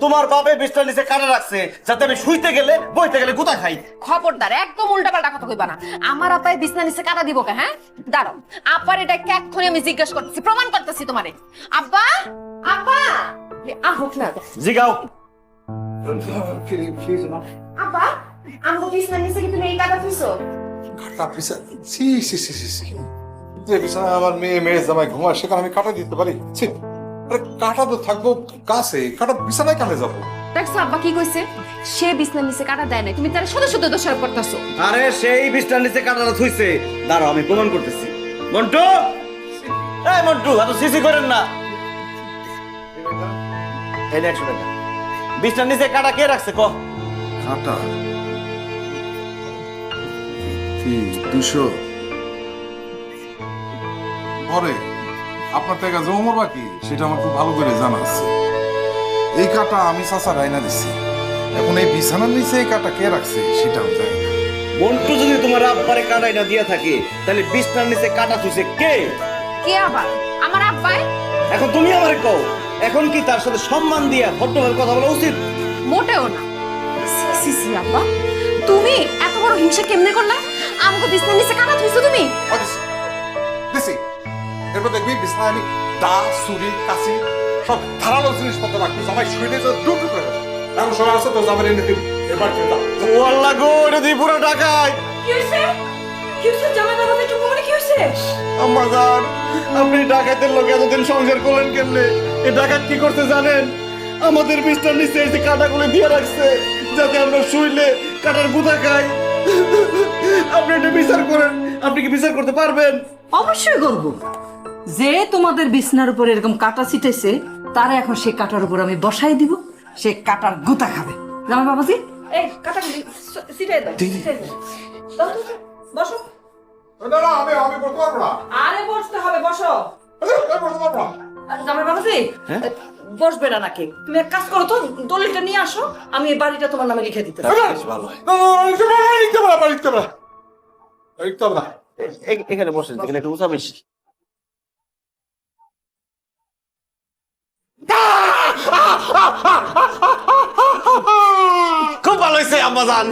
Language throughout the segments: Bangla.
তোমার বাপে বিছনার নিচে কাটা রাখছে যাতে আমি শুইতে গেলে বইতে গেলে গুতা খাই। খবরদার একদম উল্টাপাল্টা কথা কইবা না। আমার আপায় বিছনা নিচে কাটা দিব কে? হ্যাঁ দাঁড়াও, আব্বার এটা এক্ষুনি আমি জিজ্ঞাসা করতেছি, প্রমাণ করতেছি তোমারে। আব্বা, আব্বা আহুক না। জিগাও। আব্বা, আমগো বিছনা নিচে কি তুমি এই কাটা থইছো? কাটা পিসা সি সি সি সি সি যে বিছানায় আমার মেয়ে জামাই ঘুমায় সেখানে আমি কাটা দিতে পারি? ছি, আরে কাটা তো থাকবো কাছে, কাটা বিছানায় কেন যাবো? দেখছো আব্বা কি কইছে? সে বিছনা নিচে কাটা দেয় না, তুমি তার শুধু শুধু দোষারোপ করতেছো। আরে সেই বিছনার নিচে কাটাটা থুইছে, দাঁড়াও আমি প্রমাণ করতেছি। মন্টু, এই মন্টু, এত সিসি করেন না। এই 100 টাকা। বিছনার নিচে কাটা কে রাখছে ক? কাটা 200 পরে আপনার টাকা জমর বাকি সেটা আমার খুব ভালো করে জানা আছে। এই কাটা আমি চাচা রাইনা দিছি, এখন এই বিছানার নিচে এই কাটা কে রাখছে সেটাও জানি না। মন্টু যদি তোমার আব্বারে কাটাই না দিয়া থাকে তাহলে বিছনার নিচে কাটা থুইছে কে? কে আবার? আমার আব্বাই? এখন তুমি আমারে কও, এখন কি তার সাথে সম্মান দিয়া ভদ্রভাবে কথা বলা উচিত? মোটেও না। সি সি সি আব্বা, তুমি এত বড় হিংসা কেমনে করলা? আমগো বিছনা নিচে কাটা থইছো তুমি? দিছি, এরপর দেখবি বিছানায় আমি দা ছুরি কাশি সব ধারালো জিনিসপত্র রাখবি, সবাই শুইলে তো দুটো করে এখন সবাই আছে তো যাবেন এনে দিন এবার চিন্তা। ও আল্লাহ গো, এটা দিয়ে পুরো টাকায়। কি হইছে? কি হইছে? জামাই বাবা একটু মনে কি হইছে? আম্মা জান, আপনি ডাকাতের লোক এতদিন সংসার করলেন কেমনে? এই ডাকাত কি করতে জানেন? আমাদের বিছনার নিচে এই যে কাটাগুলো দিয়ে রাখছে যাতে আমরা শুইলে কাটার গুঁতা খাই। আপনি এটা বিচার করেন, আপনি কি বিচার করতে পারবেন? অবশ্যই করব। যে তোমাদের বিছনার উপর এরকম কাটা ছিটেছে তারা এখন সে কাটার উপর আমি বসাই দিব, সে কাটার গুতা খাবে। জামাই বাবাজি, এই কাটাগুলি সিটাই দাও। সিটাই দাও। দাও, দাও, দাও। বসো। না না আমি বলতে পারবো না, আরে বসতে হবে, বসো। আমি বলতে পারবো না। জামাই বাবাজি বসবে না নাকি? তুমি এক কাজ করো তো, দলিলটা নিয়ে আসো, আমি এই বাড়িটা তোমার নামে লিখে দিতে পারি। ভালো হয়। না, না, না, লিখতে পারবো না, লিখতে পারবো না, লিখতে পারবো না। লিখতে হবে না। এখানে বসেন, এখানে একটু উঁচা বেশি। খুব ভালো হয়েছে আম্মা জান।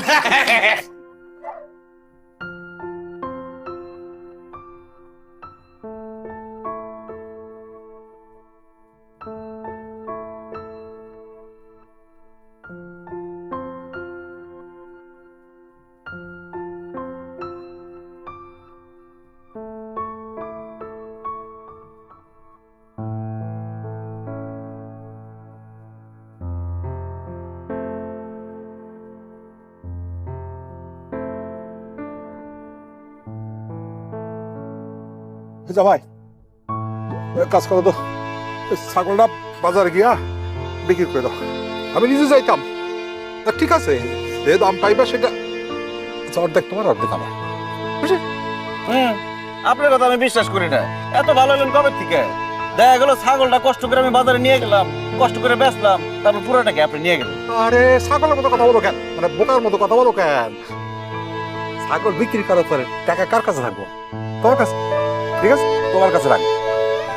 জামাই এক কাজ করো তো, এই ছাগলটা বাজারে গিয়া বিক্রি করে দাও, আমি নিজে যাইতাম। ঠিক আছে, যে দাম পাইবা সেটা আচ্ছা, অর্ধেক তোমার অর্ধেক আমার, বুঝলি? আপনার কথা আমি বিশ্বাস করি না। এত ভালো হলেন কবে থেকে? দেখা গেল ছাগলটা কষ্ট করে আমি বাজারে নিয়ে গেলাম, কষ্ট করে বেচলাম, তারপর পুরোটাকে আপনি নিয়ে গেলেন। আরে ছাগলের মতো কথা বলো কেন, মানে বোকার মতো কথা বলো কেন? ছাগল বিক্রি করার পরে টাকা কার কাছে রাখবো? তোমার কাছে। ঠিক আছে, তোমার কাছে রাখবো,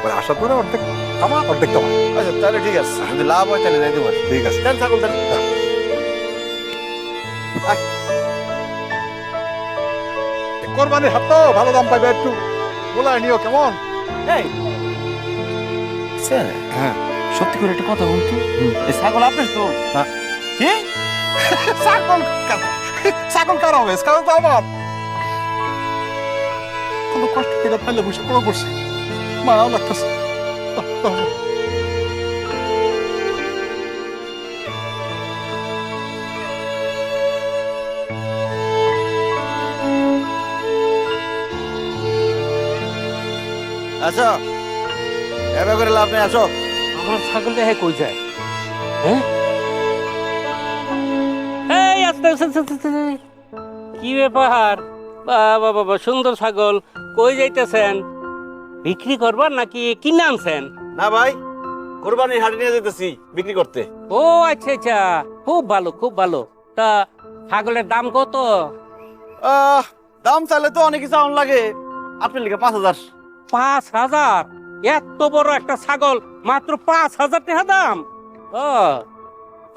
মানে আসার পরে অর্ধেক আমার অর্ধেক তোমার। আচ্ছা তাহলে ঠিক আছে, যদি লাভ হয় তাহলে যাইতে পারি। ঠিক আছে, দেন ছাগল দেন। কোরবানির হাত তো ভালো দাম পাইবে, একটু বলাই নিও কেমন? এই স্যার, হ্যাঁ সত্যি করে একটা কথা বলতো, এই ছাগল আপনার তো? কি? ছাগল ছাগল কার হবে? ছাগল তো আমার। কোনো কষ্ট করে ফেলে বসে পড়ে পড়ছি, মারাও লাগতেছে। আচ্ছা এবার করে লাভ নেই, আসো। আমার ছাগল দেখে কই যায়? হ্যাঁ, এই আস্তে আস্তে আস্তে আস্তে আস্তে। কি ব্যাপার? বাবা বাবা, সুন্দর ছাগল, কই যাইতেছেন? বিক্রি করবার নাকি কিনে আনছেন? না ভাই, কোরবানির হাটে নিয়ে যেতেছি বিক্রি করতে। ও আচ্ছা আচ্ছা, খুব ভালো খুব ভালো। তা ছাগলের দাম কত? দাম চাইলে তো অনেক কিছু আউন লাগে, আপনার লিখে 5000। 5,000? এত বড় একটা ছাগল মাত্র 5,000 টাকা দাম? ও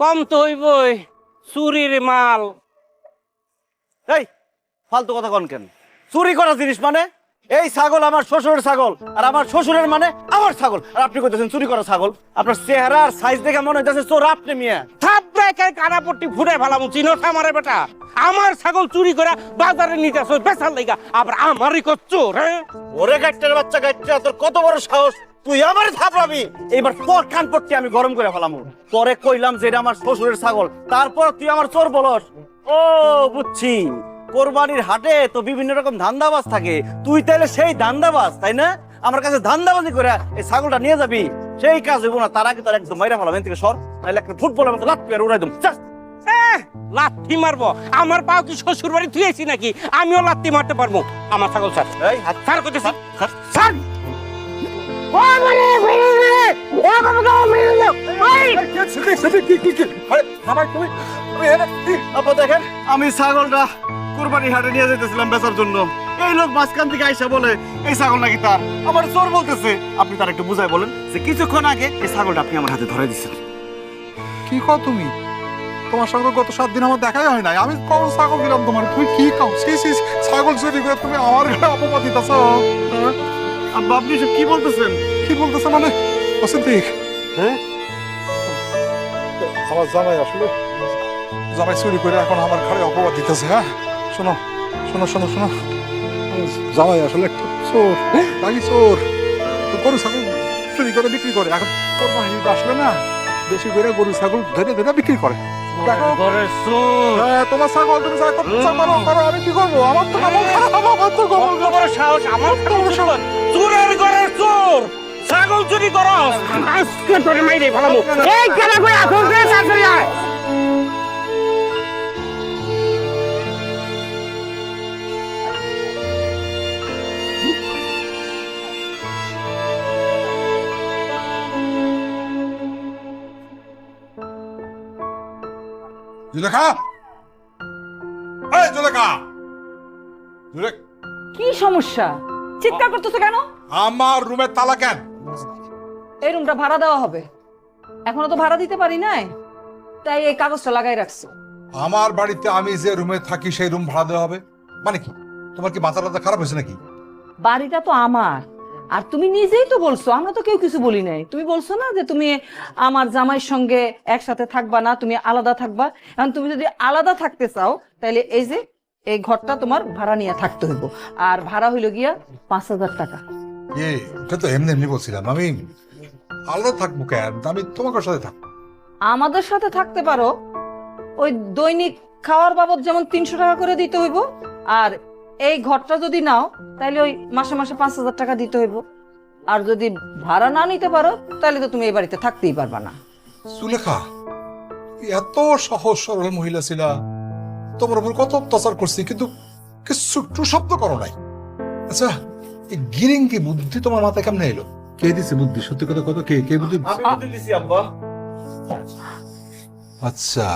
কম তো হইবই, চুরির মাল। এই ফালতু কথা কন কেন? চুরি করা জিনিস মানে এই ছাগল আমার শ্বশুরের ছাগল, আর আমার শ্বশুরের মানে আমার ছাগল, আর আপনি কইতেছেন চুরি করা ছাগল? আপনার চেহারা আর সাইজ দেখে মনে হইতেছে চোর আপনি মিয়া। থাপড়ে কারাপট্টি ফুটে ফেলাম, চিনো আমারে বেটা? আমার ছাগল চুরি করে বাজারে নিতে আসো বেচার লাইগা, আবার আমারই চোর। হ্যাঁ, ওরে গাইটার বাচ্চা গাইটা, তোর কত বড় সাহস! তুই আমারে থাপড়াবি? এইবার তোর কান পট্টি আমি গরম করে ফেলামু। তোরে কইলাম যে এটা আমার শ্বশুরের ছাগল, তারপর তুই আমার চোর বলস? ও বুঝছি, কোরবানির হাটে তো বিভিন্ন রকম ধান্দাবাজ থাকে, তুই তাহলে সেই ধান্দাবাজ, তাই না? আমার কাছে ধান্দাবাজি করে এই ছাগলটা নিয়ে যাবি, সেই কাজ হইব না। তার আগে তোর একদম মাইরা ফেলাম, এখান থেকে সর, নাহলে একটা ফুটবলের মতো লাত পেয়ে উড়াই দম। লাথি মারবো? আমার পাও কি শ্বশুর বাড়ি থুয়েছি নাকি? আমিও লাথি মারতে পারবো। আমার ছাগল স্যার, এই হাত স্যার করতেছি ছাড়। আপা দেখেন, আমি ছাগলটা কুরবানি হাটে নিয়ে যেতেছিলাম বেচার জন্য, এই লোক মাঝখান থেকে আইসা বলে এই ছাগল নাকি তার। আমার চোর বলতেছে। আপনি তার একটু বুঝাই বলেন যে কিছুক্ষণ আগে এই ছাগলটা আপনি আমার হাতে ধরে দিচ্ছেন। কি কও তুমি? তোমার সঙ্গে গত 7 দিন আমার দেখাই হয় নাই। আমি কখন ছাগল দিলাম তোমার? তুমি কি কও? ছাগল চুরি করে তুমি আমার গায়ে অপবাদ দিতেছ। আব্বা আপনি সব কি বলতেছেন? কি বলতেছ মানে? অসিদ্দিক, হ্যাঁ, আমার জামাই আসলে জামাই চুরি করে এখন আমার ঘরে অপবাদ দিতেছে। হ্যাঁ, শোনো শোনো শোনো শোনো, জামাই আসলে একটা চোর, রাগি চোর। তো গরু ছাগল চুরি করে বিক্রি করে। এখন কোরবানি ঈদ আসলে না, বেশি করে গরু ছাগল ধরে ধরে বিক্রি করে। দেখো, ঘরের চোর। হ্যাঁ, তোমার ছাগল তুমি যা করতে পারো করো, আমি কি করবো? আমার তো কমল খারাপ, আমার তো কমল কত বড় সাহস! আমার ছাগল চুরি কর! চোরের ঘরের চোর ছাগল চুরি করো! আজকে তোরে মাইরে ফেলাবো। এই কেনা করে এখন তাড়াতাড়ি আয়। জুলেখা, এই জুলেখা, কি সমস্যা? চিৎকার করতেছো কেন? আমার রুমের তালা কেন? এই রুমটা ভাড়া দেওয়া হবে, এখনো তো ভাড়া দিতে পারি নাই, তাই এই কাগজটা লাগাই রাখছি। আমার বাড়িতে আমি যে রুমে থাকি সেই রুম ভাড়া দেওয়া হবে মানে কি? তোমার কি মাথা টাথা খারাপ হয়েছে নাকি? বাড়িটা তো আমার, আর তুমি নিজেই তো বলছো, আমরা তো কেউ কিছু বলি নাই। তুমি বলছো না যে তুমি আমার জামাইয়ের সঙ্গে একসাথে থাকবা না, তুমি আলাদা থাকবা। এখন তুমি যদি আলাদা থাকতে চাও তাহলে এই যে এই ঘরটা তোমার ভাড়া নিয়ে থাকতে হইব, আর ভাড়া হইল গিয়া 5,000 টাকা। এটা তো এমনি এমনি বলছিলাম, আমি আলাদা থাকবো কেন? আমি তোমার সাথে থাকবো। আমাদের সাথে থাকতে পারো, ওই দৈনিক খাওয়ার বাবদ যেমন 300 টাকা করে দিতে হইব, আর এই ঘরটা যদি নাও তাহলে ওই মাসে মাসে 5,000 টাকা দিতে হইব। আর যদি ভাড়া না নিতে পারো তাহলে তো তুমি এই বাড়িতে থাকতেই পারবা না। সুলেখা, এত সহজ সরল মহিলা ছিলা, তোমার উপর কত অত্যাচার করছি, কিন্তু কিছু একটু শব্দ করো নাই। আচ্ছা, এই গিরিঙ্গি বুদ্ধি তোমার মাথায় কেমনে এলো? কে দিছে বুদ্ধি? সত্যি কথা কত, কে কে বুদ্ধি? আমি বুদ্ধি দিছি আব্বা। আচ্ছা,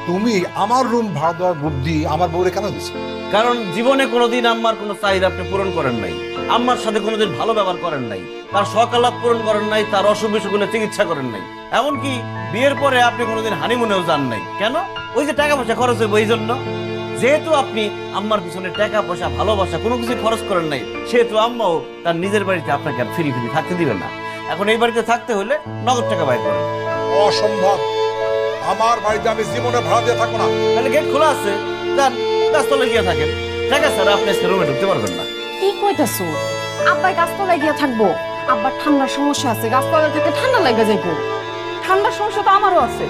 তুমি আমার রুম ভাড়া দেওয়ার বুদ্ধি আমার বউরে কেন দিছো? কারণ জীবনে কোনোদিন আম্মার কোনো চাহিদা আপনি পূরণ করেন নাই, আম্মার সাথে কোনোদিন ভালো ব্যবহার করেন নাই, তার সকালাপ পূরণ করেন নাই, তার অসুখ বিসুখগুলো চিকিৎসা করেন নাই। এমনকি বিয়ের পরে আপনি কোনোদিন হানিমুনেও যান নাই। কেন? ওই যে টাকা পয়সা খরচ হইব এই জন্য। যেহেতু আপনি আম্মার পিছনে টাকা পয়সা ভালোবাসা কোনো কিছু খরচ করেন নাই, সেহেতু আম্মাও তার নিজের বাড়িতে আপনাকে আর ফিরি ফিরি থাকতে দিবেন না। এখন এই বাড়িতে থাকতে হলে নগদ টাকা বাইর করেন। অসম্ভব, আমার বাড়িতে আমি জীবনে ভাড়া দিয়ে থাকবো না। তাহলে গেট খোলা আছে, যান গাছতলায় গিয়ে থাকেন। টাকা ছাড়া আপনি আজকে রুমে ঢুকতে পারবেন না। কি কইতাছো? আব্বাই গাছতলায় গিয়া থাকবো? আব্বার ঠান্ডার সমস্যা আছে, গাছতলায় থাকলে ঠান্ডা লাগবে যাইবো। ঠান্ডার সমস্যা তো আমারও আছে।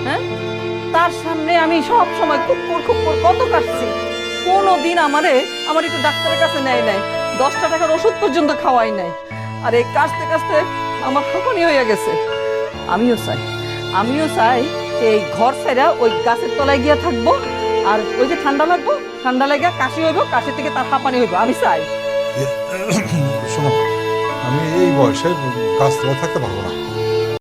হ্যাঁ, তার সামনে আমি সব সময় খুব কত কাটছি, কোনোদিন আমার একটু ডাক্তারের কাছে নেয় নাই, 10টা টাকার ওষুধ পর্যন্ত খাওয়াই নাই। আর এই কাশতে কাশতে আমার হাঁপানি হয়ে গেছে। আমিও চাই এই ঘর ছেড়া ওই গাছের তলায় গিয়া থাকবো, আর ওই যে ঠান্ডা লাগবো, ঠান্ডা লাগা কাশি হইব, কাশি থেকে তার হাঁপানি হইব, আমি চাই। শোনো, আমি এই বয়সে গাছ তলায় থাকতে পারবো না।